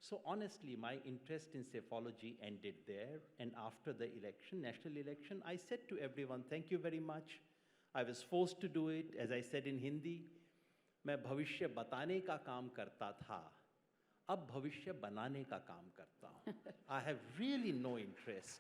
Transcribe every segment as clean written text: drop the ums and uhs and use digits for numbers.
So honestly, my interest in psephology ended there. And after the election, national election, I said to everyone, thank you very much. I was forced to do it. As I said in Hindi, मैं भविष्य बताने का काम करता था, अब भविष्य बनाने का काम करता हूँ. I have really no interest.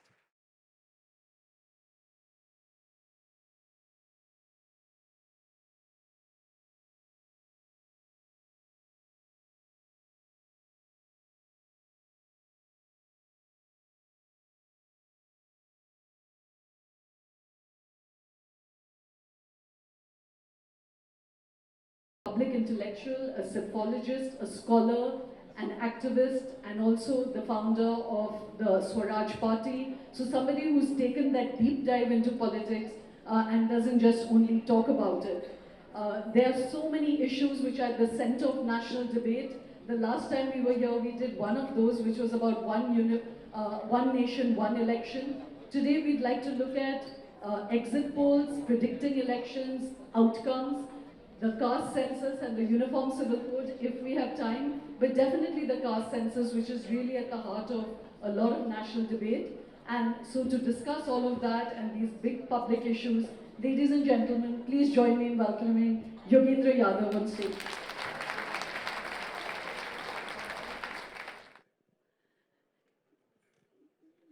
Public intellectual, a psephologist, a scholar, an activist, and also the founder of the Swaraj Party. So somebody who's taken that deep dive into politics and doesn't just only talk about it. There are so many issues which are at the center of national debate. The last time we were here, we did one of those, which was about one nation, one election. Today, we'd like to look at exit polls, predicting elections, outcomes, the caste census and the uniform civil code if we have time, but definitely the caste census, which is really at the heart of a lot of national debate. And so to discuss all of that and these big public issues, ladies and gentlemen, please join me in welcoming Yogendra Yadav on stage.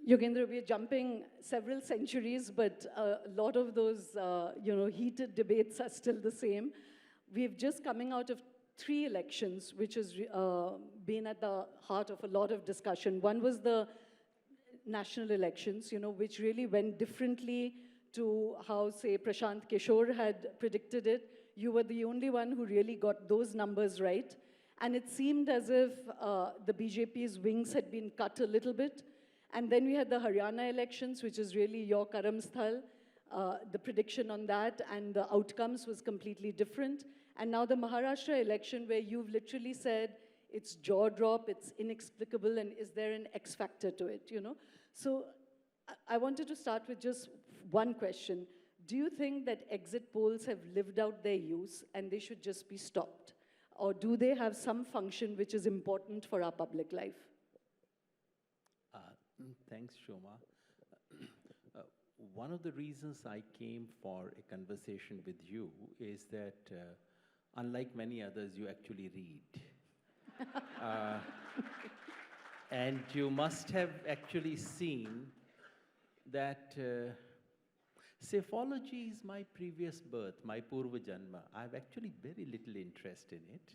Yogendra, we are jumping several centuries, but a lot of those, heated debates are still the same. We've just coming out of 3 elections, which has been at the heart of a lot of discussion. One was the national elections, which really went differently to how, say, Prashant Kishore had predicted it. You were the only one who really got those numbers right. And it seemed as if the BJP's wings had been cut a little bit. And then we had the Haryana elections, which is really your Karamsthal. The prediction on that and the outcomes was completely different. And now the Maharashtra election, where you've literally said it's jaw drop, it's inexplicable, and is there an X factor to it, So I wanted to start with just one question. Do you think that exit polls have lived out their use and they should just be stopped? Or do they have some function which is important for our public life? Thanks, Shoma. One of the reasons I came for a conversation with you is that, unlike many others, you actually read. And you must have actually seen that psephology is my previous birth, my Purva Janma. I have actually very little interest in it.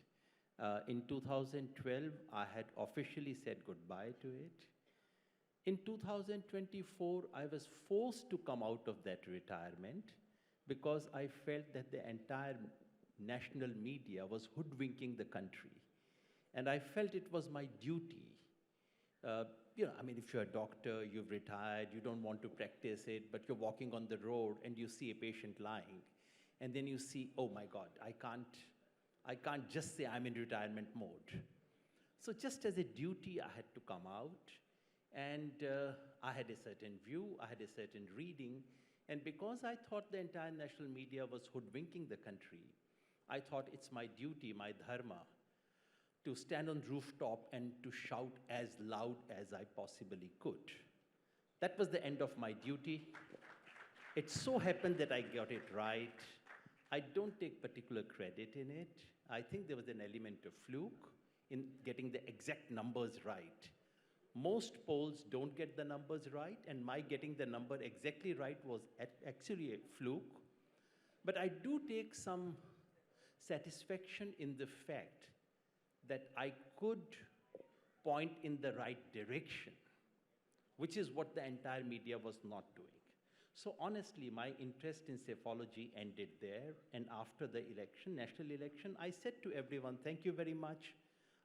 In 2012, I had officially said goodbye to it. In 2024, I was forced to come out of that retirement because I felt that the entire national media was hoodwinking the country. And I felt it was my duty. If you're a doctor, you've retired, you don't want to practice it, but you're walking on the road and you see a patient lying. And then you see, oh my God, I can't just say I'm in retirement mode. So just as a duty, I had to come out. And I had a certain view, I had a certain reading, and because I thought the entire national media was hoodwinking the country, I thought it's my duty, my dharma, to stand on rooftop and to shout as loud as I possibly could. That was the end of my duty. It so happened that I got it right. I don't take particular credit in it. I think there was an element of fluke in getting the exact numbers right. Most polls don't get the numbers right, and my getting the number exactly right was actually a fluke. But I do take some satisfaction in the fact that I could point in the right direction, which is what the entire media was not doing. So honestly, my interest in psephology ended there, and after the election, national election, I said to everyone, thank you very much.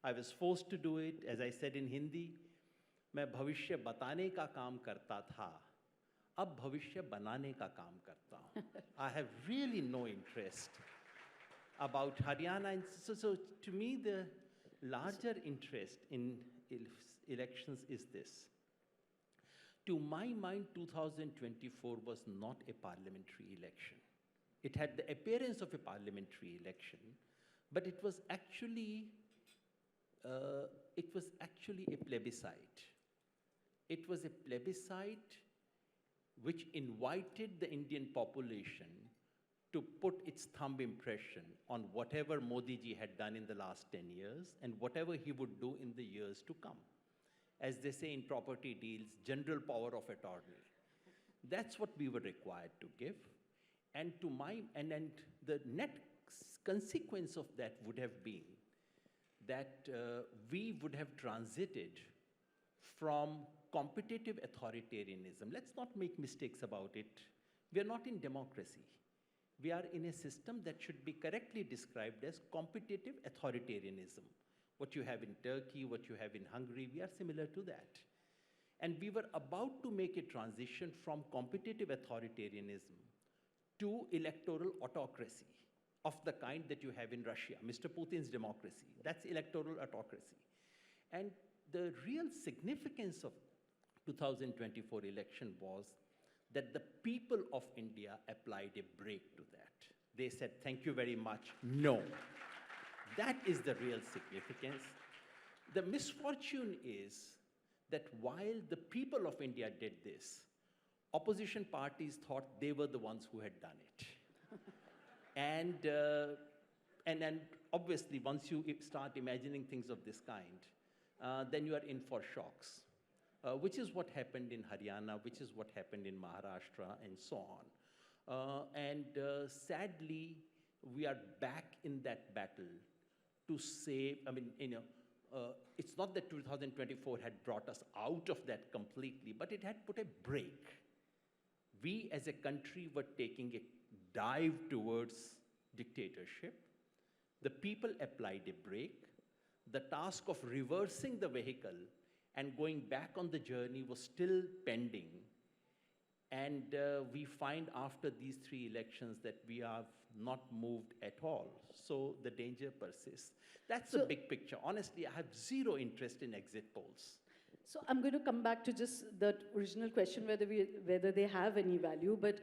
I was forced to do it, as I said in Hindi, मैं भविष्य बताने का काम करता था, अब भविष्य बनाने का काम करता हूँ. I have really no interest about Haryana. And so to me, the larger interest in elections is this. To my mind, 2024 was not a parliamentary election. It had the appearance of a parliamentary election, but it was actually it was actually a plebiscite. It was a plebiscite which invited the Indian population to put its thumb impression on whatever Modi ji had done in the last 10 years and whatever he would do in the years to come. As they say in property deals, general power of attorney. That's what we were required to give. And the net consequence of that would have been that we would have transited from competitive authoritarianism. Let's not make mistakes about it. We are not in democracy. We are in a system that should be correctly described as competitive authoritarianism. What you have in Turkey, what you have in Hungary, we are similar to that. And we were about to make a transition from competitive authoritarianism to electoral autocracy of the kind that you have in Russia, Mr. Putin's democracy. That's electoral autocracy. And the real significance of 2024 election was that the people of India applied a brake to that. They said, thank you very much, no. That is the real significance. The misfortune is that while the people of India did this, opposition parties thought they were the ones who had done it. And obviously, once you start imagining things of this kind, then you are in for shocks, which is what happened in Haryana, which is what happened in Maharashtra, and so on. Sadly, we are back in that battle to save, it's not that 2024 had brought us out of that completely, but it had put a brake. We as a country were taking a dive towards dictatorship. The people applied a brake. The task of reversing the vehicle and going back on the journey was still pending. And we find after these 3 elections that we have not moved at all. So the danger persists. That's the big picture. Honestly, I have zero interest in exit polls. So I'm going to come back to just that original question, whether they have any value. But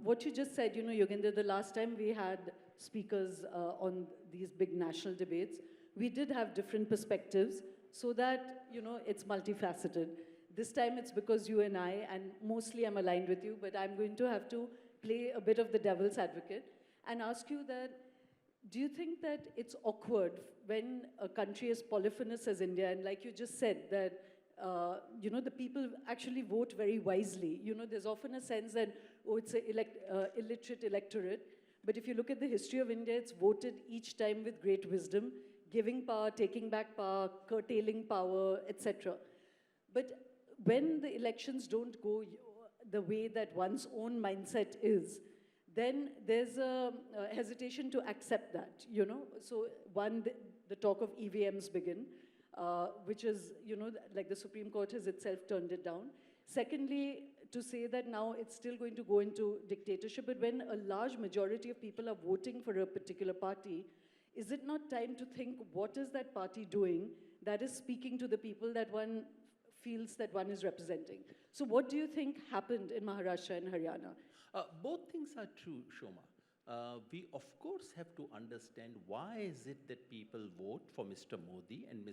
what you just said, Yogendra, the last time we had speakers on these big national debates, we did have different perspectives so that, it's multifaceted. This time it's because you and I, and mostly I'm aligned with you, but I'm going to have to play a bit of the devil's advocate and ask you that, do you think that it's awkward when a country as polyphonous as India, and like you just said, that the people actually vote very wisely. There's often a sense that, it's an illiterate electorate. But if you look at the history of India, it's voted each time with great wisdom, giving power, taking back power, curtailing power, etc. But when the elections don't go the way that one's own mindset is, then there's a hesitation to accept that, So one, the talk of EVMs begin, which is, like the Supreme Court has itself turned it down. Secondly, to say that now it's still going to go into dictatorship, but when a large majority of people are voting for a particular party, is it not time to think, what is that party doing that is speaking to the people that one feels that one is representing? So what do you think happened in Maharashtra and Haryana? Both things are true, Shoma. We, of course, have to understand why is it that people vote for Mr. Modi and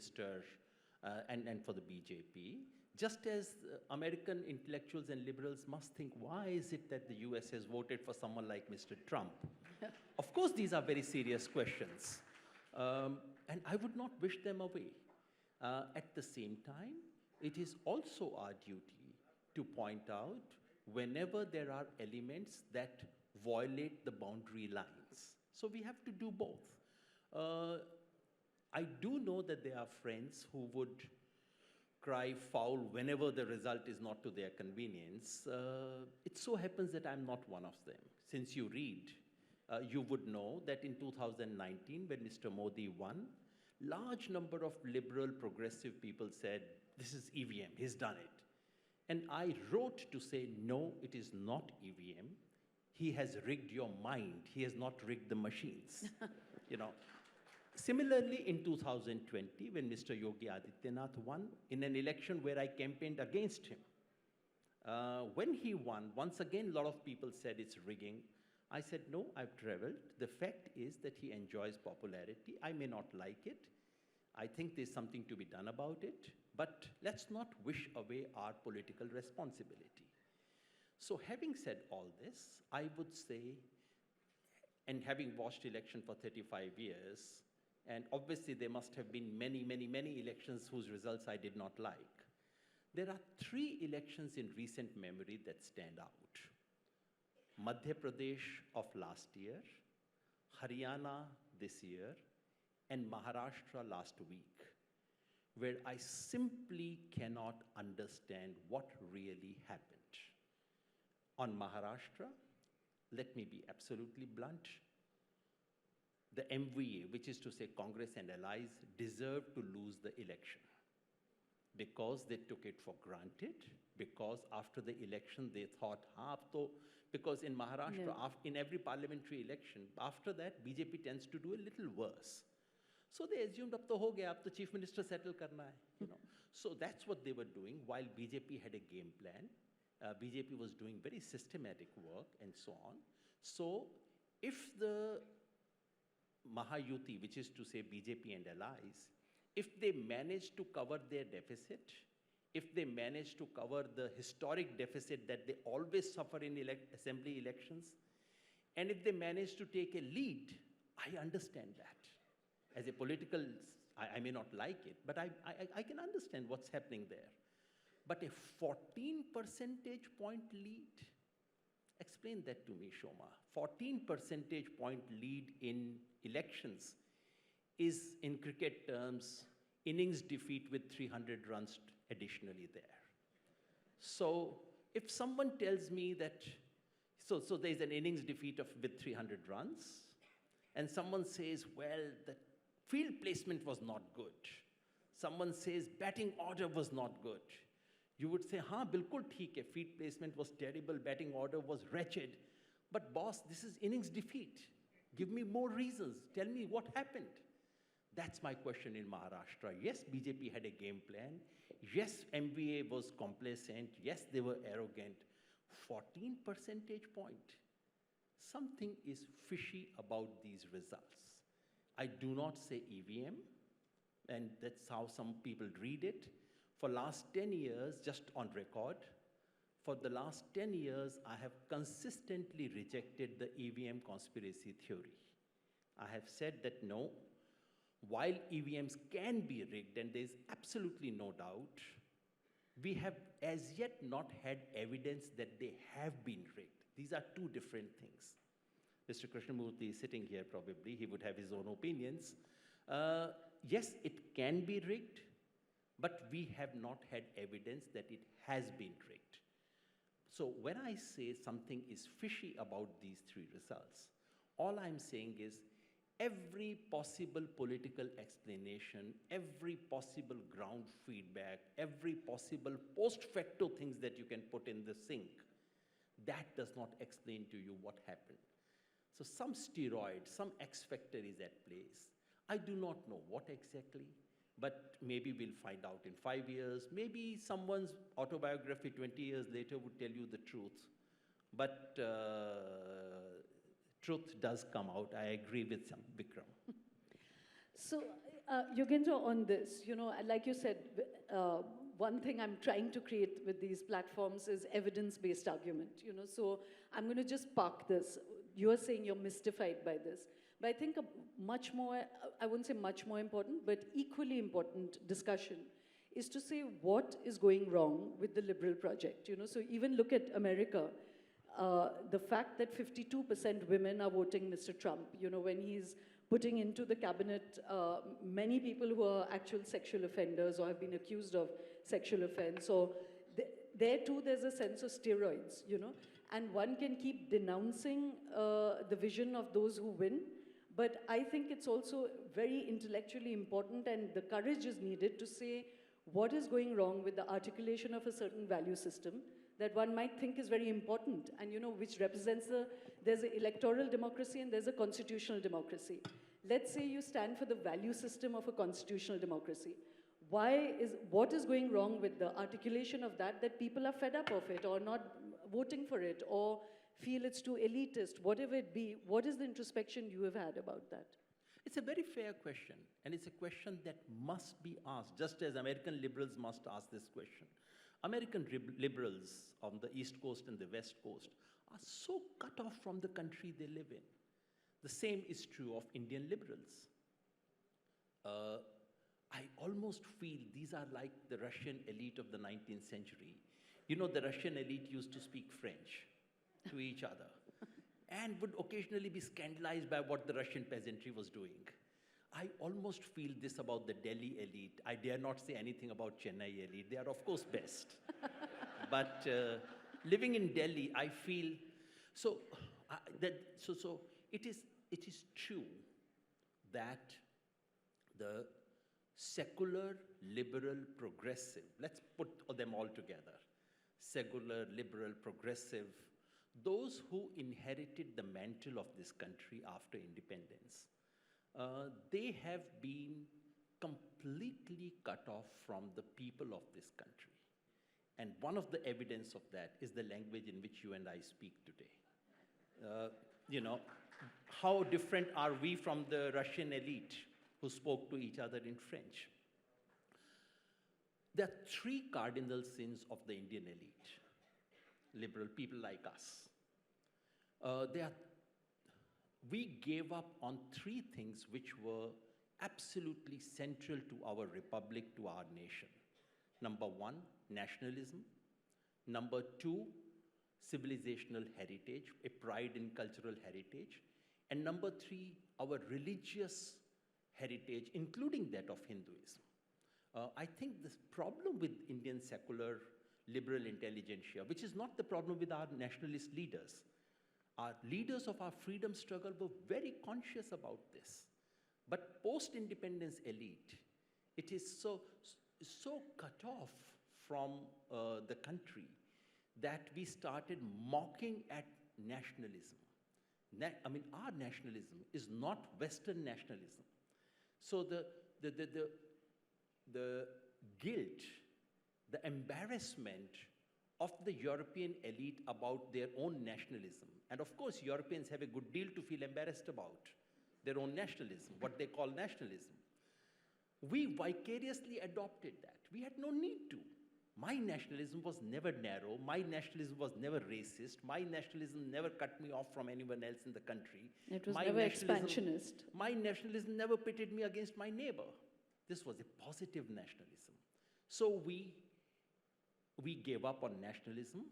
and for the BJP, just as American intellectuals and liberals must think, why is it that the US has voted for someone like Mr. Trump? Of course, these are very serious questions, and I would not wish them away. At the same time, it is also our duty to point out whenever there are elements that violate the boundary lines. So we have to do both. I do know that there are friends who would cry foul whenever the result is not to their convenience. It so happens that I'm not one of them. Since you read, you would know that in 2019, when Mr. Modi won, large number of liberal progressive people said, this is EVM, he's done it. And I wrote to say, no, it is not EVM. He has rigged your mind. He has not rigged the machines. Similarly, in 2020, when Mr. Yogi Adityanath won in an election where I campaigned against him, when he won, once again, a lot of people said it's rigging. I said, no, I've traveled. The fact is that he enjoys popularity. I may not like it. I think there's something to be done about it, but let's not wish away our political responsibility. So having said all this, I would say, and having watched election for 35 years, and obviously there must have been many, many, many elections whose results I did not like. There are 3 elections in recent memory that stand out. Madhya Pradesh of last year, Haryana this year, and Maharashtra last week, where I simply cannot understand what really happened. On Maharashtra, let me be absolutely blunt. The MVA, which is to say Congress and allies, deserved to lose the election because they took it for granted, because after the election they thought, because in Maharashtra, in every parliamentary election, after that, BJP tends to do a little worse. So they assumed, ab to ho gaya, ab to chief minister settle karna hai, you know. So that's what they were doing, while BJP had a game plan. BJP was doing very systematic work and so on. So if the Mahayuti, which is to say BJP and allies, if they manage to cover their deficit, if they manage to cover the historic deficit that they always suffer in assembly elections, and if they manage to take a lead, I understand that. As a political, I may not like it, but I can understand what's happening there. But a 14 percentage point lead, explain that to me, Shoma. 14 percentage point lead in elections is, in cricket terms, innings defeat with 300 runs additionally there. So if someone tells me that, so there's an innings defeat with 300 runs, and someone says, well, the field placement was not good. Someone says batting order was not good. You would say, हाँ, बिल्कुल ठीक है, field placement was terrible, batting order was wretched. But boss, this is innings defeat. Give me more reasons. Tell me what happened. That's my question in Maharashtra. Yes, BJP had a game plan. Yes, MVA was complacent. Yes, they were arrogant. 14 percentage point. Something is fishy about these results. I do not say EVM, and that's how some people read it. For last 10 years, just on record, for the last 10 years, I have consistently rejected the EVM conspiracy theory. I have said that no, while EVMs can be rigged, and there's absolutely no doubt, we have as yet not had evidence that they have been rigged. These are two different things. Mr. Krishnamurthy is sitting here probably, he would have his own opinions. Yes, it can be rigged, but we have not had evidence that it has been rigged. So when I say something is fishy about these 3 results, all I'm saying is every possible political explanation, every possible ground feedback, every possible post facto things that you can put in the sink, that does not explain to you what happened. So some steroid, some X factor is at place. I do not know what exactly, but maybe we'll find out in 5 years. Maybe someone's autobiography 20 years later would tell you the truth. But truth does come out. I agree with Vikram. So, Yogendra, on this, you know, like you said, one thing I'm trying to create with these platforms is evidence-based argument, you know, so I'm going to just park this. You're saying you're mystified by this. But I think a much more, I wouldn't say much more important, but equally important discussion is to say what is going wrong with the liberal project, you know. So even look at America, the fact that 52% women are voting Mr. Trump, you know, when he's putting into the cabinet many people who are actual sexual offenders or have been accused of sexual offense. So there too, there's a sense of steroids, you know, and one can keep denouncing the vision of those who win. But I think it's also very intellectually important, and the courage is needed to say what is going wrong with the articulation of a certain value system that one might think is very important, and you know, which represents there's an electoral democracy and there's a constitutional democracy. Let's say you stand for the value system of a constitutional democracy. What is going wrong with the articulation of that people are fed up of it or not voting for it or feel it's too elitist, whatever it be? What is the introspection you have had about that? It's a very fair question, and it's a question that must be asked, just as American liberals must ask this question. American liberals on the East Coast and the West Coast are so cut off from the country they live in. The same is true of Indian liberals. I almost feel these are like the Russian elite of the 19th century. You know, the Russian elite used to speak French to each other and would occasionally be scandalized by what the Russian peasantry was doing. I almost feel this about the Delhi elite. I dare not say anything about Chennai elite. They are, of course, best. But living in Delhi, I feel so. It is true that the secular, liberal, progressive. Let's put them all together. Secular, liberal, progressive. Those who inherited the mantle of this country after independence. They have been completely cut off from the people of this country. And one of the evidence of that is the language in which you and I speak today. You know, how different are we from the Russian elite who spoke to each other in French? There are three cardinal sins of the Indian elite, liberal people like us. We gave up on three things which were absolutely central to our republic, to our nation. Number one, nationalism. Number two, civilizational heritage, a pride in cultural heritage. And number three, our religious heritage, including that of Hinduism. I think the problem with Indian secular liberal intelligentsia, which is not the problem with our nationalist leaders. Our leaders of our freedom struggle were very conscious about this. But post-independence elite, it is so cut off from the country that we started mocking at nationalism. I mean, our nationalism is not Western nationalism. So the guilt, the embarrassment of the European elite about their own nationalism. And of course, Europeans have a good deal to feel embarrassed about their own nationalism, what they call nationalism. We vicariously adopted that. We had no need to. My nationalism was never narrow. My nationalism was never racist. My nationalism never cut me off from anyone else in the country. It was never expansionist. My nationalism never pitted me against my neighbor. This was a positive nationalism. So we gave up on nationalism,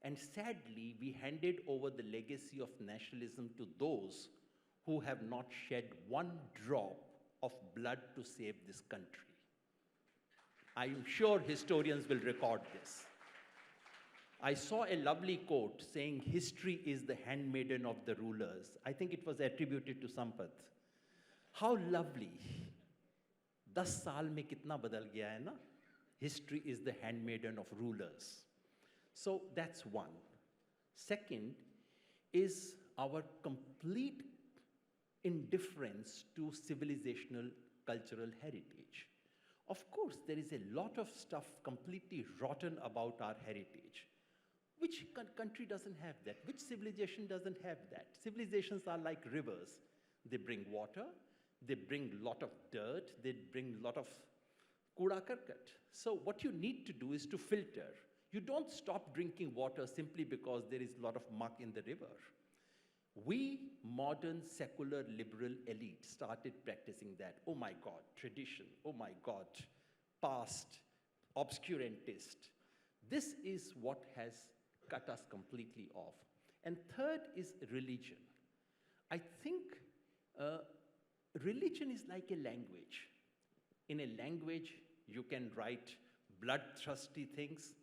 and sadly, we handed over the legacy of nationalism to those who have not shed one drop of blood to save this country. I am sure historians will record this. I saw a lovely quote saying, history is the handmaiden of the rulers. I think it was attributed to Sampath. How lovely. 10 saal mein kitna badal gaya hai na? History is the handmaiden of rulers. So that's one. Second is our complete indifference to civilizational cultural heritage. Of course, there is a lot of stuff completely rotten about our heritage. Which country doesn't have that? Which civilization doesn't have that? Civilizations are like rivers. They bring water, they bring a lot of dirt, they bring a lot of kooda karkat. So what you need to do is to filter. You don't stop drinking water simply because there is a lot of muck in the river. We, modern, secular, liberal elite, started practicing that. Oh my God, tradition. Oh my God, past, obscurantist. This is what has cut us completely off. And third is religion. I think religion is like a language. In a language, you can write bloodthirsty things,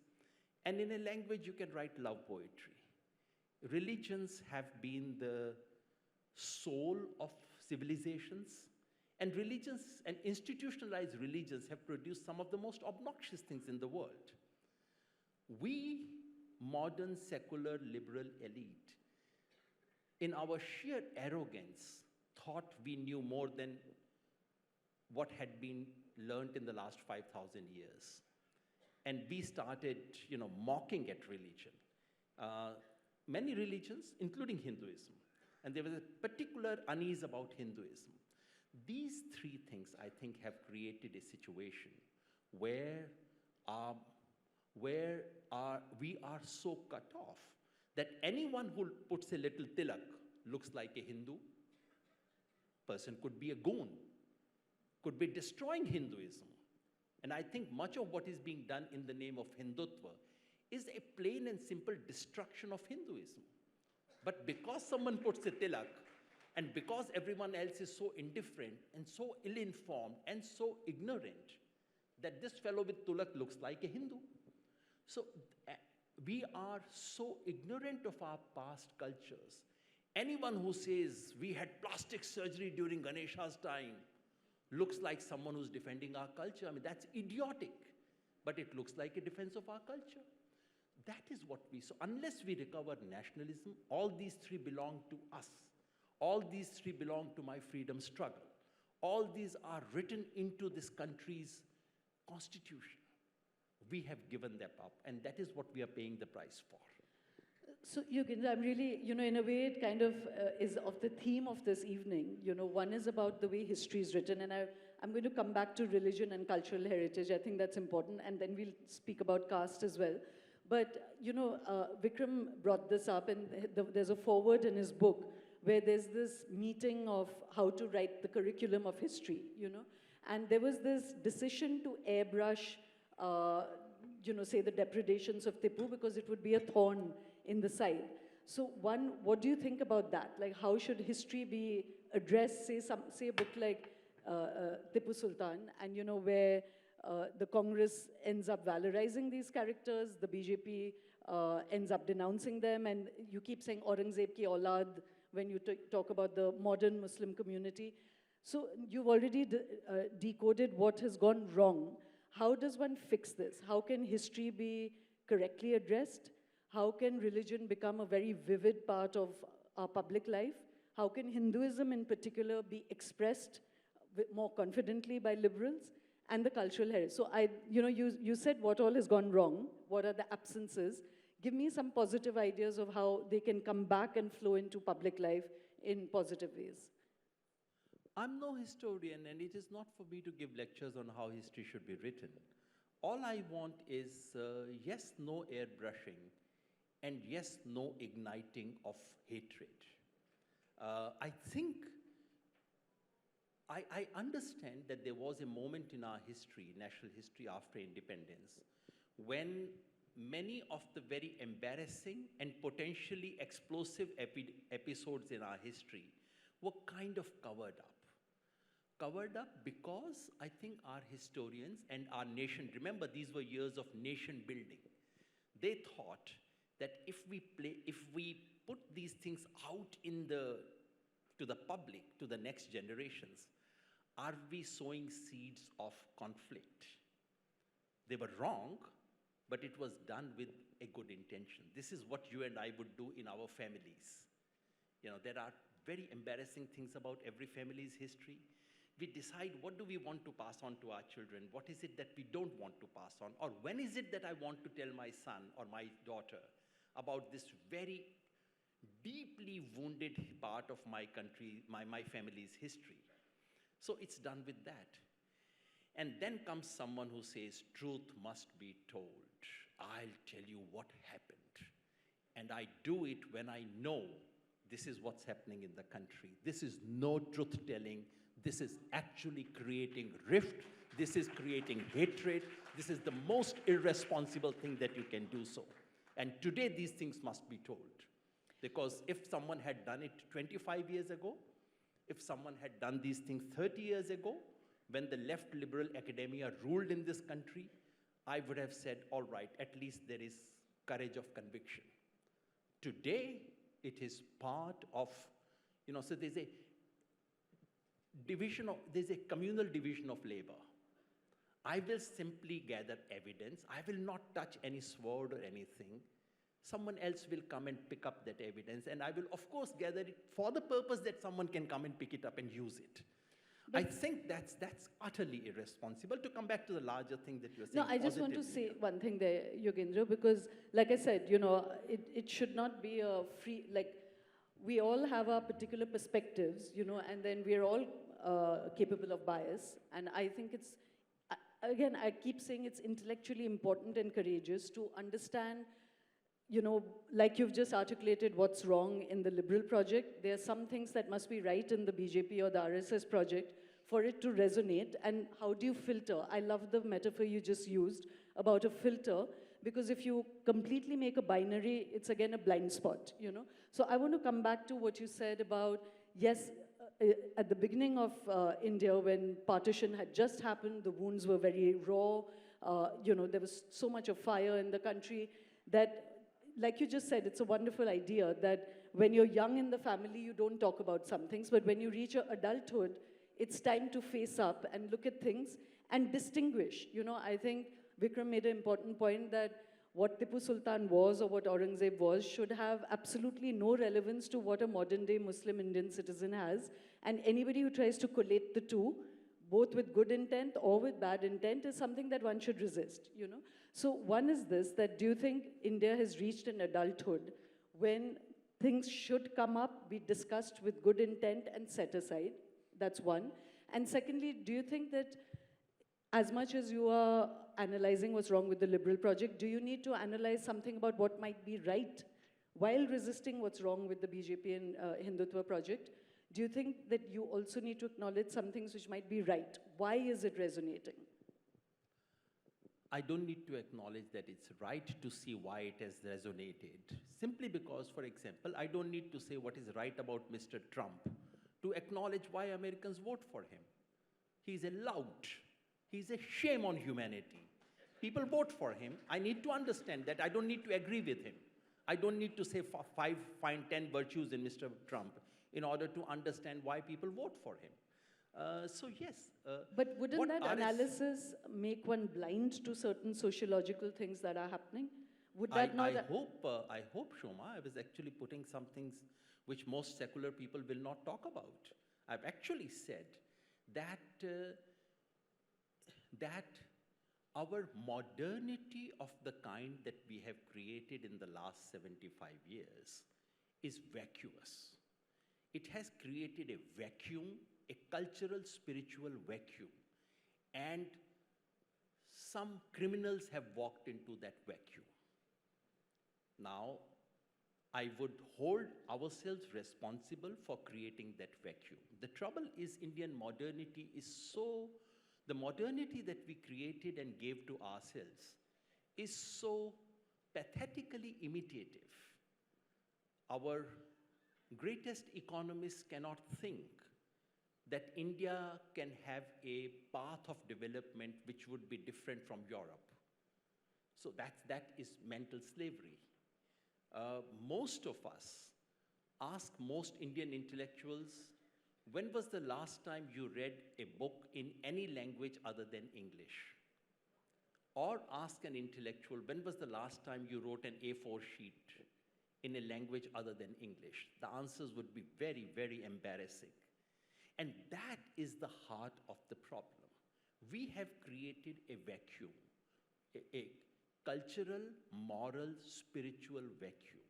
and in a language, you can write love poetry. Religions have been the soul of civilizations, and religions and institutionalized religions have produced some of the most obnoxious things in the world. We, modern, secular, liberal elite, in our sheer arrogance, thought we knew more than what had been learned in the last 5,000 years. And we started, mocking at religion. Many religions, including Hinduism. And there was a particular unease about Hinduism. These three things, I think, have created a situation where, um, we are so cut off that anyone who puts a little tilak looks like a Hindu. Person could be a goon, could be destroying Hinduism. And I think much of what is being done in the name of Hindutva is a plain and simple destruction of Hinduism. But because someone puts a tilak, and because everyone else is so indifferent and so ill-informed and so ignorant, that this fellow with tulak looks like a Hindu. So we are so ignorant of our past cultures. Anyone who says we had plastic surgery during Ganesha's time looks like someone who's defending our culture. I mean, that's idiotic, but it looks like a defense of our culture. That is what we saw. Unless we recover nationalism, all these three belong to us. All these three belong to my freedom struggle. All these are written into this country's constitution. We have given them up, and that is what we are paying the price for. So, Yogendra, I'm really, in a way, it kind of is of the theme of this evening. One is about the way history is written, and I'm going to come back to religion and cultural heritage. I think that's important, and then we'll speak about caste as well. But, Vikram brought this up, and there's a foreword in his book where there's this meeting of how to write the curriculum of history, And there was this decision to airbrush, say the depredations of Tipu because it would be a thorn in the side. So one, what do you think about that? Like, how should history be addressed? Say a book like Tipu Sultan, and where the Congress ends up valorizing these characters, the BJP ends up denouncing them, and you keep saying Aurangzeb ki aulad when you talk about the modern Muslim community. So you've already decoded what has gone wrong. How does one fix this? How can history be correctly addressed? How can religion become a very vivid part of our public life? How can Hinduism in particular be expressed more confidently by liberals? And the cultural heritage. So you said what all has gone wrong, what are the absences. Give me some positive ideas of how they can come back and flow into public life in positive ways. I'm no historian, and it is not for me to give lectures on how history should be written. All I want is yes, no airbrushing, and yes, no igniting of hatred. I think, I understand that there was a moment in our history, national history after independence, when many of the very embarrassing and potentially explosive episodes in our history were kind of covered up. Covered up because I think our historians and our nation, remember these were years of nation building. They thought that if we put these things out to the public, to the next generations, are we sowing seeds of conflict? They were wrong, but it was done with a good intention. This is what you and I would do in our families. There are very embarrassing things about every family's history. We decide what do we want to pass on to our children, what is it that we don't want to pass on, or when is it that I want to tell my son or my daughter about this very deeply wounded part of my country, my family's history. So it's done with that. And then comes someone who says, truth must be told. I'll tell you what happened. And I do it when I know this is what's happening in the country. This is no truth-telling. This is actually creating rift. This is creating hatred. This is the most irresponsible thing that you can do so. And today, these things must be told. Because if someone had done it 25 years ago, if someone had done these things 30 years ago, when the left liberal academia ruled in this country, I would have said, all right, at least there is courage of conviction. Today, it is part of, so there's a communal division of labor. I will simply gather evidence. I will not touch any sword or anything. Someone else will come and pick up that evidence, and I will, of course, gather it for the purpose that someone can come and pick it up and use it. But I think that's utterly irresponsible. To come back to the larger thing that you're saying. No, I just want to say one thing there, Yogendra, because like I said, it should not be a free, like, we all have our particular perspectives, and then we're all capable of bias. And I think it's, again, I keep saying it's intellectually important and courageous to understand, you know, like you've just articulated what's wrong in the Liberal project, there are some things that must be right in the BJP or the RSS project for it to resonate. And how do you filter? I love the metaphor you just used about a filter, because if you completely make a binary, it's again a blind spot, you know? So I want to come back to what you said about, yes, at the beginning of India, when partition had just happened, the wounds were very raw, you know, there was so much of fire in the country that, like you just said, it's a wonderful idea that when you're young in the family, you don't talk about some things, but when you reach adulthood, it's time to face up and look at things and distinguish. You know, I think Vikram made an important point that what Tipu Sultan was or what Aurangzeb was should have absolutely no relevance to what a modern day Muslim Indian citizen has. And anybody who tries to collate the two, both with good intent or with bad intent, is something that one should resist, you know. So one is this, that do you think India has reached an adulthood when things should come up, be discussed with good intent and set aside? That's one. And secondly, do you think that as much as you are analyzing what's wrong with the Liberal project, do you need to analyze something about what might be right while resisting what's wrong with the BJP and Hindutva project? Do you think that you also need to acknowledge some things which might be right? Why is it resonating? I don't need to acknowledge that it's right to see why it has resonated. Simply because, for example, I don't need to say what is right about Mr. Trump to acknowledge why Americans vote for him. He's a lout. He's a shame on humanity. People vote for him. I need to understand that. I don't need to agree with him. I don't need to say find 10 virtues in Mr. Trump in order to understand why people vote for him. So yes. But wouldn't that analysis make one blind to certain sociological things that are happening? Would that not? I hope, Shoma, I was actually putting some things which most secular people will not talk about. I've actually said that that our modernity of the kind that we have created in the last 75 years is vacuous. It has created a vacuum, a cultural, spiritual vacuum. And some criminals have walked into that vacuum. Now, I would hold ourselves responsible for creating that vacuum. The trouble is Indian modernity is so, the modernity that we created and gave to ourselves is so pathetically imitative. Our greatest economists cannot think that India can have a path of development which would be different from Europe. So that is mental slavery. Most of us ask most Indian intellectuals, when was the last time you read a book in any language other than English? Or ask an intellectual, when was the last time you wrote an A4 sheet in a language other than English? The answers would be very, very embarrassing. And that is the heart of the problem. We have created a vacuum, a cultural, moral, spiritual vacuum.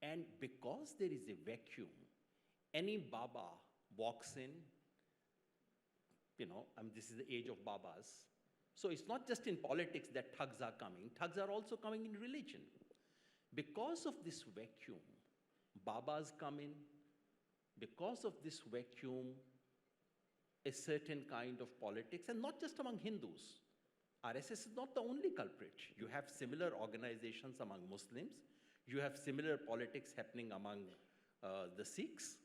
And because there is a vacuum, any Baba walks in, you know, this is the age of Babas. So it's not just in politics that thugs are coming. Thugs are also coming in religion. Because of this vacuum, Babas come in. Because of this vacuum, a certain kind of politics, and not just among Hindus. RSS is not the only culprit. You have similar organizations among Muslims. You have similar politics happening among the Sikhs.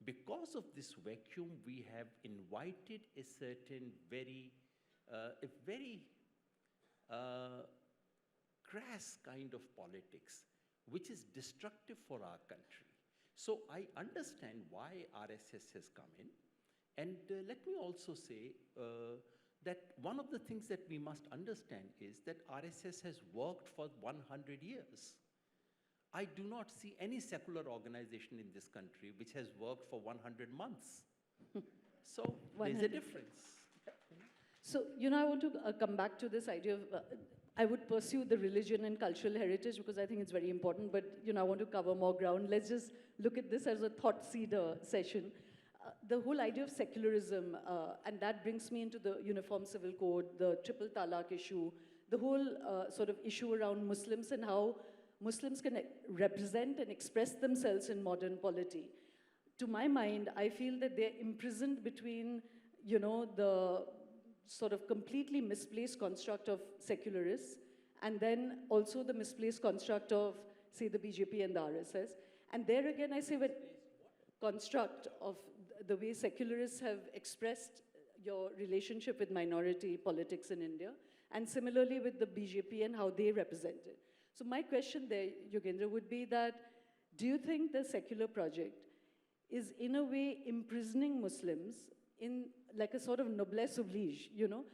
Because of this vacuum, we have invited a certain very crass kind of politics, which is destructive for our country. So I understand why RSS has come in. And let me also say that one of the things that we must understand is that RSS has worked for 100 years. I do not see any secular organization in this country which has worked for 100 months. So there's a difference. So, you know, I want to come back to this idea of, I would pursue the religion and cultural heritage because I think it's very important, but, you know, I want to cover more ground. Let's just look at this as a thought seeder session. the whole idea of secularism, and that brings me into the Uniform Civil Code, the triple talaq issue, the whole sort of issue around Muslims and how Muslims can represent and express themselves in modern polity. To my mind, I feel that they're imprisoned between, you know, the sort of completely misplaced construct of secularists, and then also the misplaced construct of, say, the BJP and the RSS. And there again, I say, when construct of the way secularists have expressed your relationship with minority politics in India, and similarly with the BJP and how they represent it. So my question there, Yogendra, would be that, do you think the secular project is in a way imprisoning Muslims in like a sort of noblesse oblige, you know?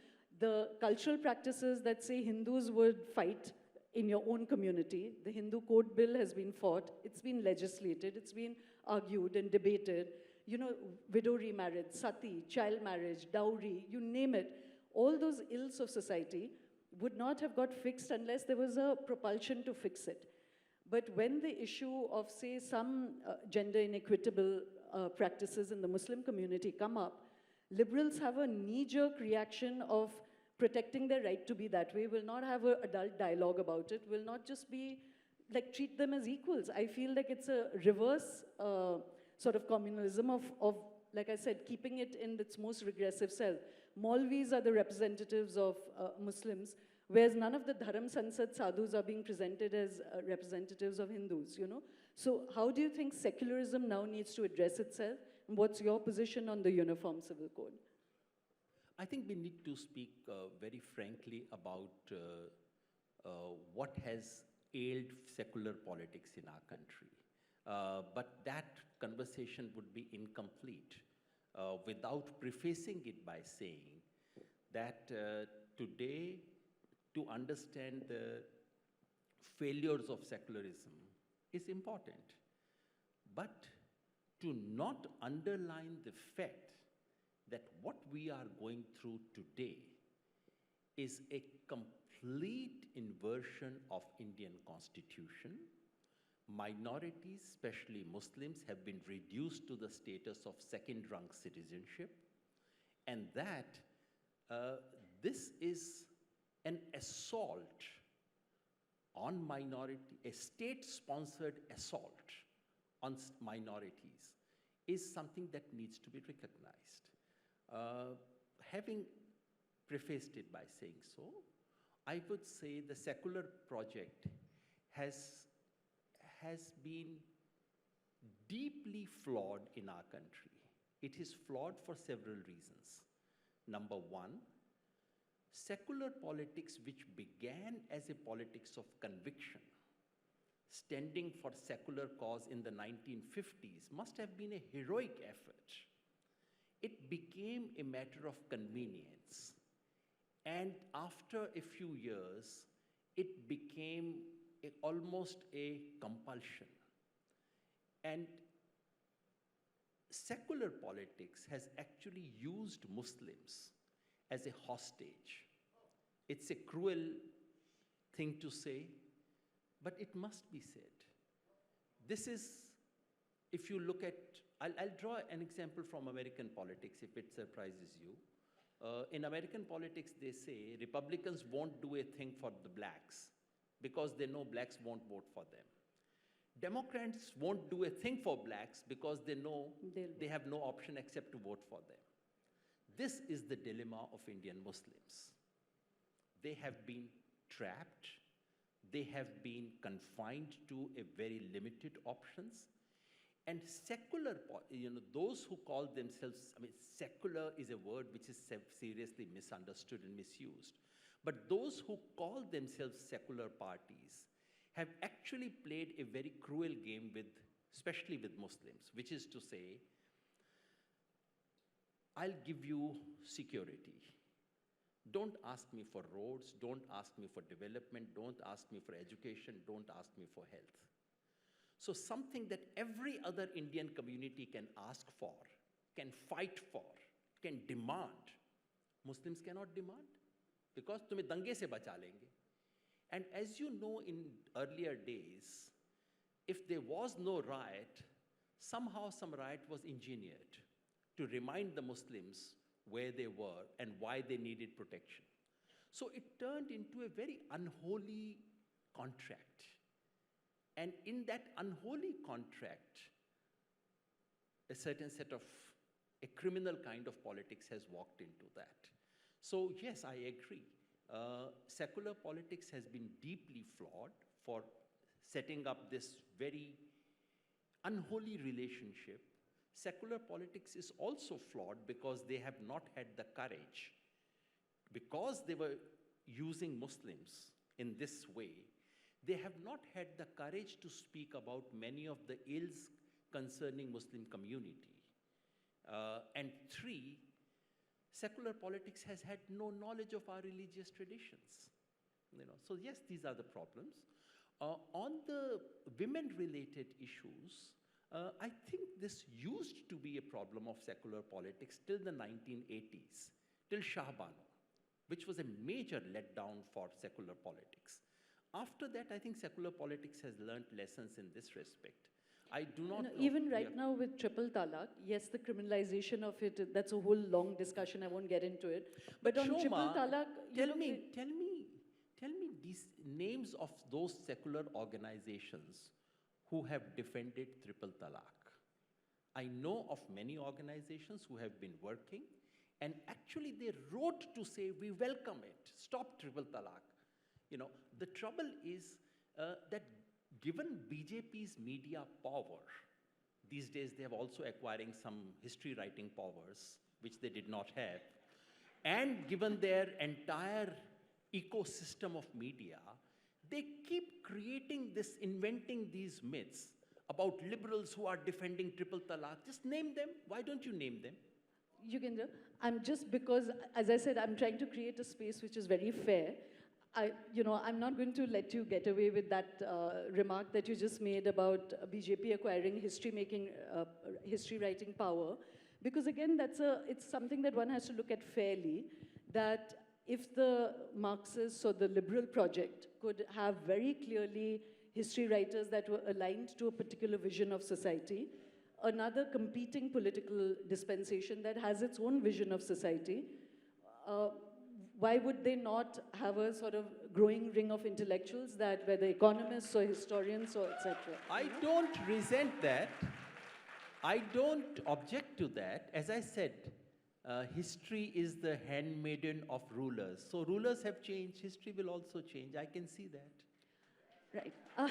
The cultural practices that say Hindus would fight in your own community, the Hindu Code Bill has been fought, it's been legislated, it's been argued and debated, you know, widow remarriage, sati, child marriage, dowry, you name it, all those ills of society would not have got fixed unless there was a propulsion to fix it. But when the issue of, say, some gender inequitable practices in the Muslim community come up, liberals have a knee-jerk reaction of protecting their right to be that way, will not have an adult dialogue about it, will not just be, like, treat them as equals. I feel like it's a reverse sort of communalism of, like I said, keeping it in its most regressive self. Maulvis are the representatives of Muslims, whereas none of the Dharam Sansad sadhus are being presented as representatives of Hindus, you know? So how do you think secularism now needs to address itself? And what's your position on the Uniform Civil Code? I think we need to speak very frankly about what has ailed secular politics in our country. But that conversation would be incomplete without prefacing it by saying that today, to understand the failures of secularism is important. But to not underline the fact that what we are going through today is a complete inversion of Indian constitution. Minorities, especially Muslims, have been reduced to the status of second-rank citizenship, and that this is an assault on minority, a state-sponsored assault on minorities is something that needs to be recognized. Having prefaced it by saying so, I would say the secular project has been deeply flawed in our country. It is flawed for several reasons. Number one, secular politics, which began as a politics of conviction, standing for secular cause in the 1950s, must have been a heroic effort. It became a matter of convenience. And after a few years, it became almost a compulsion. And secular politics has actually used Muslims as a hostage. It's a cruel thing to say, but it must be said. This is, if you look at, I'll draw an example from American politics if it surprises you. In American politics, they say Republicans won't do a thing for the blacks because they know blacks won't vote for them. Democrats won't do a thing for blacks because they know they have no option except to vote for them. This is the dilemma of Indian Muslims. They have been trapped. They have been confined to a very limited options. And secular, those who call themselves, secular is a word which is seriously misunderstood and misused. But those who call themselves secular parties have actually played a very cruel game with, especially with Muslims, which is to say, I'll give you security. Don't ask me for roads, don't ask me for development, don't ask me for education, don't ask me for health. So something that every other Indian community can ask for, can fight for, can demand, Muslims cannot demand because tumhe dange se bacha lenge. And as you know, in earlier days, if there was no riot, somehow some riot was engineered. to remind the Muslims where they were and why they needed protection. So it turned into a very unholy contract. And in that unholy contract, a certain set of, a criminal kind of politics has walked into that. So yes, I agree. Secular politics has been deeply flawed for setting up this very unholy relationship. Secular politics is also flawed because they have not had the courage, because they were using Muslims in this way, they have not had the courage to speak about many of the ills concerning Muslim community. And three, secular politics has had no knowledge of our religious traditions. So yes, these are the problems. On the women-related issues, I think this used to be a problem of secular politics till the 1980s, till Shah Bano, which was a major letdown for secular politics. After that, I think secular politics has learned lessons in this respect. I do not know. Even right now with triple talaq, yes, the criminalization of it, that's a whole long discussion, I won't get into it. But on Shoma, triple talaq, tell me these names of those secular organizations who have defended triple talaq. I know of many organizations who have been working, and actually they wrote to say, we welcome it, stop triple talaq. The trouble is that given BJP's media power, these days they have also acquiring some history writing powers, which they did not have, and given their entire ecosystem of media, they keep inventing these myths about liberals who are defending triple talaq. Just name them. Why don't you name them? Yogendra, because, as I said, I'm trying to create a space which is very fair. I'm not going to let you get away with that remark that you just made about BJP acquiring history writing power, because again, it's something that one has to look at fairly, that if the Marxists or the liberal project could have very clearly history writers that were aligned to a particular vision of society, another competing political dispensation that has its own vision of society, why would they not have a sort of growing ring of intellectuals that whether economists or historians or etc.? I don't resent that. I don't object to that. As I said, history is the handmaiden of rulers. So rulers have changed, history will also change. I can see that. Right.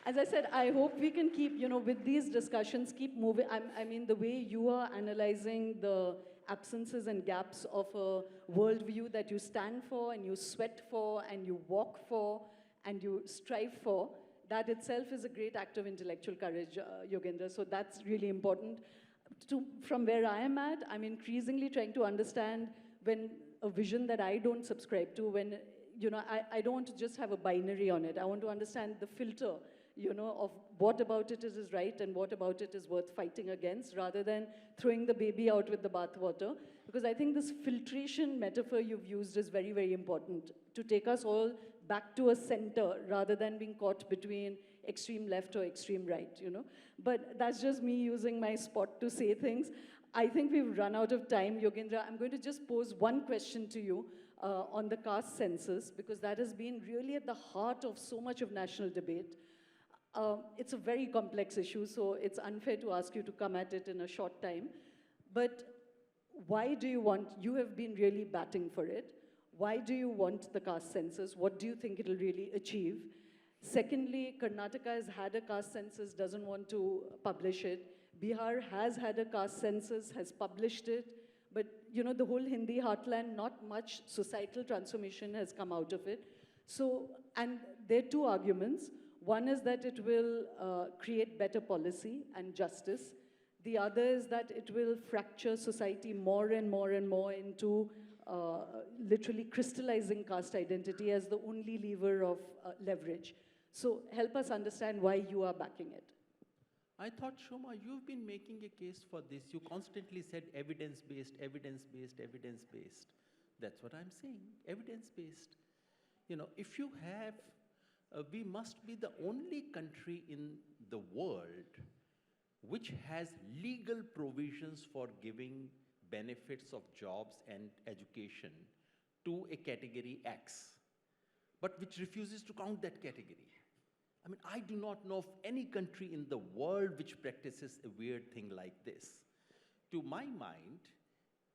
As I said, I hope we can keep, with these discussions, keep moving. I mean, the way you are analyzing the absences and gaps of a worldview that you stand for and you sweat for and you walk for and you strive for, that itself is a great act of intellectual courage, Yogendra. So that's really important. From where I am at, I'm increasingly trying to understand when a vision that I don't subscribe to, when, I don't want to just have a binary on it. I want to understand the filter, of what about it is right and what about it is worth fighting against, rather than throwing the baby out with the bathwater. Because I think this filtration metaphor you've used is very, very important to take us all back to a center rather than being caught between extreme left or extreme right, But that's just me using my spot to say things. I think we've run out of time, Yogendra. I'm going to just pose one question to you on the caste census, because that has been really at the heart of so much of national debate. It's a very complex issue, so it's unfair to ask you to come at it in a short time. But why do you have been really batting for it. Why do you want the caste census? What do you think it'll really achieve? Secondly, Karnataka has had a caste census, doesn't want to publish it. Bihar has had a caste census, has published it. But, the whole Hindi heartland, not much societal transformation has come out of it. So, and there are two arguments. One is that it will create better policy and justice. The other is that it will fracture society more and more and more into literally crystallizing caste identity as the only lever of leverage. So help us understand why you are backing it. I thought, Shoma, you've been making a case for this. You constantly said evidence-based, evidence-based, evidence-based. That's what I'm saying, evidence-based. If you have, we must be the only country in the world which has legal provisions for giving benefits of jobs and education to a category X, but which refuses to count that category. I mean, I do not know of any country in the world which practices a weird thing like this. To my mind,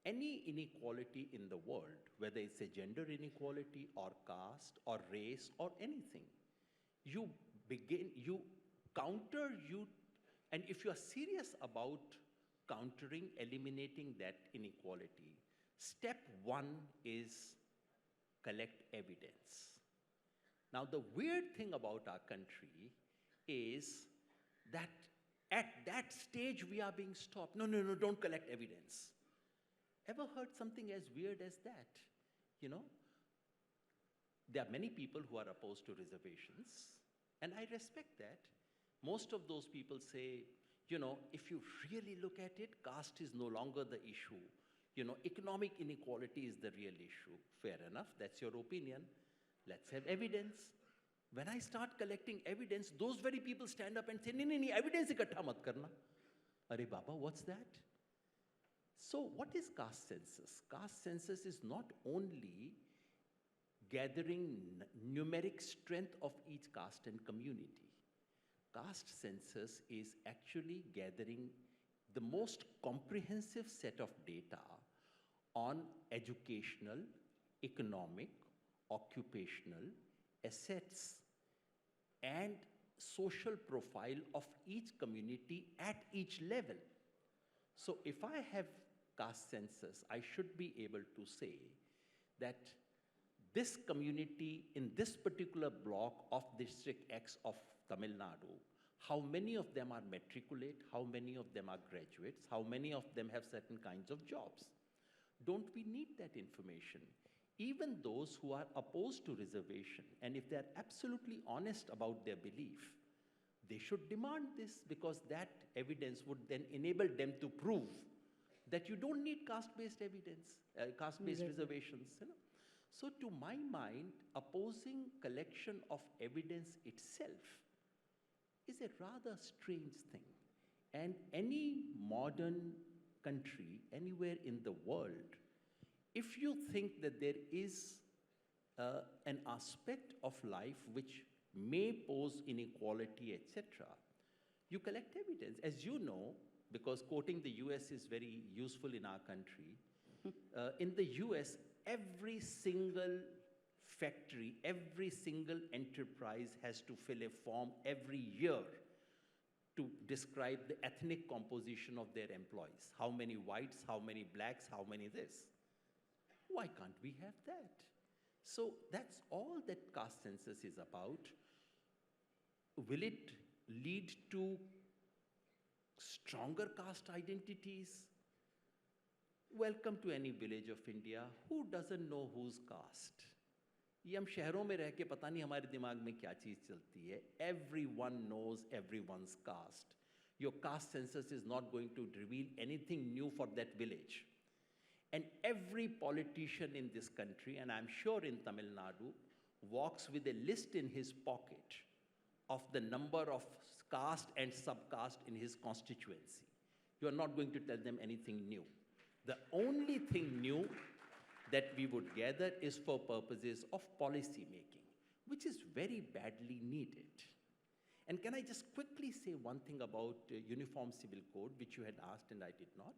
any inequality in the world, whether it's a gender inequality or caste or race or anything, you counter, and if you are serious about countering, eliminating that inequality, step one is collect evidence. Now, the weird thing about our country is that at that stage we are being stopped. No, don't collect evidence. Ever heard something as weird as that? You know, there are many people who are opposed to reservations, and I respect that. Most of those people say, you know, if you really look at it, caste is no longer the issue. You know, economic inequality is the real issue. Fair enough, that's your opinion. Let's have evidence. When I start collecting evidence, those very people stand up and say, no, evidence ikattha mat karna. Are Baba, what's that? So what is caste census? Caste census is not only gathering numeric strength of each caste and community. Caste census is actually gathering the most comprehensive set of data on educational, economic, occupational, assets, and social profile of each community at each level. So if I have caste census, I should be able to say that this community in this particular block of District X of Tamil Nadu, how many of them are matriculate, how many of them are graduates, how many of them have certain kinds of jobs. Don't we need that information? Even those who are opposed to reservation, and if they're absolutely honest about their belief, they should demand this, because that evidence would then enable them to prove that you don't need caste-based evidence, caste-based reservations. You know? So to my mind, opposing collection of evidence itself is a rather strange thing. And any modern country, anywhere in the world, if you think that there is an aspect of life which may pose inequality, etc., you collect evidence. As you know, because quoting the US is very useful in our country, in the US, every single factory, every single enterprise has to fill a form every year to describe the ethnic composition of their employees. How many whites, how many blacks, how many this. Why can't we have that? So that's all that caste census is about. Will it lead to stronger caste identities? Welcome to any village of India. Who doesn't know who's caste? ये हम शहरों में रह के पता नहीं हमारे दिमाग में क्या चीज़ चलती है. Everyone knows everyone's caste. Your caste census is not going to reveal anything new for that village. And every politician in this country, and I'm sure in Tamil Nadu, walks with a list in his pocket of the number of caste and subcaste in his constituency. You are not going to tell them anything new. The only thing new that we would gather is for purposes of policy making, which is very badly needed. And can I just quickly say one thing about Uniform Civil Code, which you had asked and I did not?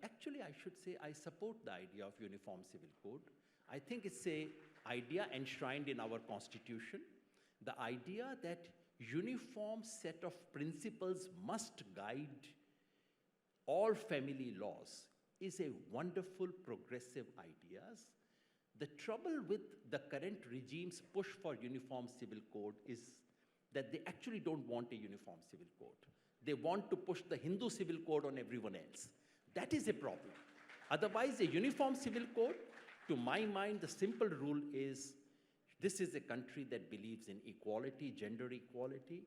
Actually, I should say I support the idea of Uniform Civil Code. I think it's an idea enshrined in our Constitution. The idea that uniform set of principles must guide all family laws is a wonderful progressive idea. The trouble with the current regime's push for Uniform Civil Code is that they actually don't want a Uniform Civil Code. They want to push the Hindu Civil Code on everyone else. That is a problem. Otherwise, a Uniform Civil Code, to my mind, the simple rule is, this is a country that believes in equality, gender equality.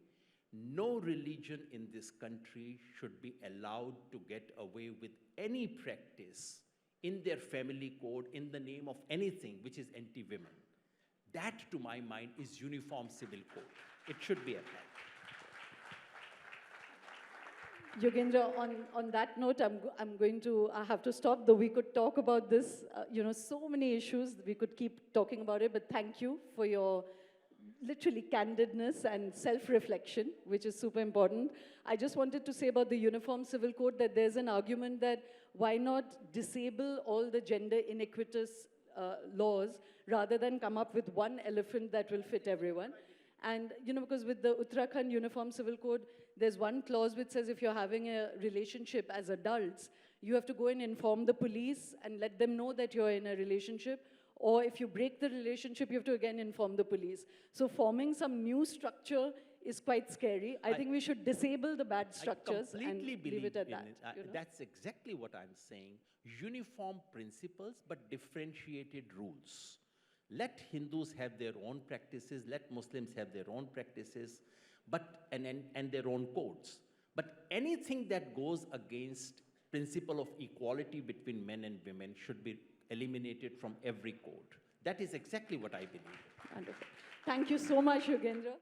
No religion in this country should be allowed to get away with any practice in their family code in the name of anything which is anti-women. That, to my mind, is Uniform Civil Code. It should be applied. Yogendra, on that note, I'm going to I have to stop, though we could talk about this, so many issues, we could keep talking about it, but thank you for your literally candidness and self-reflection, which is super important. I just wanted to say about the Uniform Civil Code that there's an argument that why not disable all the gender iniquitous laws rather than come up with one elephant that will fit everyone. And, because with the Uttarakhand Uniform Civil Code, there's one clause which says if you're having a relationship as adults, you have to go and inform the police and let them know that you're in a relationship. Or if you break the relationship, you have to again inform the police. So forming some new structure is quite scary. I think we should disable the bad structures and leave it at that. That's exactly what I'm saying. Uniform principles, but differentiated rules. Let Hindus have their own practices, let Muslims have their own practices, and their own codes. But anything that goes against principle of equality between men and women should be eliminated from every code. That is exactly what I believe. Wonderful. Thank you so much, Yogendra.